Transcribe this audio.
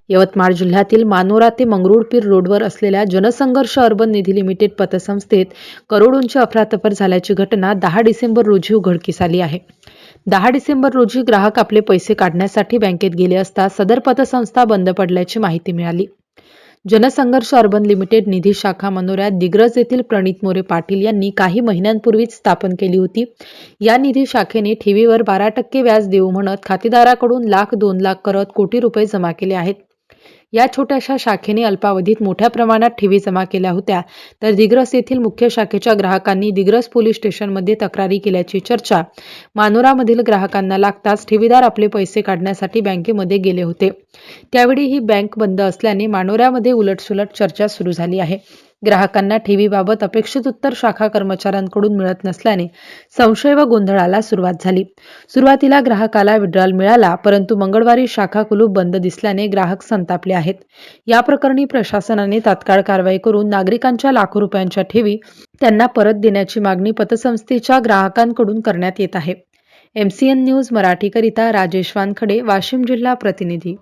यवतमाळ जिल्ह्यातील मानोरा ते मंगरुळपीर रोडवर असलेल्या जनसंघर्ष अर्बन निधी लिमिटेड पतसंस्थेत करोडोंची अफरातफर झाल्याची घटना 10 डिसेंबर रोजी उघडकीस आली आहे. 10 डिसेंबर रोजी ग्राहक आपले पैसे काढण्यासाठी बँकेत गेले असता सदर पतसंस्था बंद पडल्याची माहिती मिळाली. जनसंघर्ष अर्बन लिमिटेड निधी शाखा मनोऱ्यात दिग्रस येथील प्रणित मोरे पाटील यांनी काही महिन्यांपूर्वीच स्थापन केली होती. या निधी शाखेने ठेवीवर 12% व्याज देऊ म्हणत खातेदाराकडून लाख 2 लाख करत कोटी रुपये जमा केले आहेत. या छोट्याशा शाखेने अल्पावधीत मोठ्या प्रमाणात ठेवी जमा केल्या होत्या, तर दिग्रस येथील मुख्य शाखेच्या ग्राहकांनी दिग्रस पोलीस स्टेशनमध्ये तक्रारी केल्याची चर्चा मानोरामधील ग्राहकांना लागताच ठेवीदार आपले पैसे काढण्यासाठी बँकेमध्ये गेले होते. त्यावेळी ही बँक बंद असल्याने मानोऱ्यामध्ये उलटसुलट चर्चा सुरू झाली आहे. ग्राहकांना ठेवीबाबत अपेक्षित उत्तर शाखा कर्मचाऱ्यांकडून मिळत नसल्याने संशय व गोंधळाला सुरुवात झाली. सुरुवातीला ग्राहकाला विड्रॉल मिळाला, परंतु मंगळवारी शाखा कुलूप बंद दिसल्याने ग्राहक संतापले आहेत. या प्रकरणी प्रशासनाने तात्काळ कारवाई करून नागरिकांच्या लाखो रुपयांच्या ठेवी त्यांना परत देण्याची मागणी पतसंस्थेच्या ग्राहकांकडून करण्यात येत आहे. MCN न्यूज मराठीकरिता राजेश वानखडे, वाशिम जिल्हा प्रतिनिधी.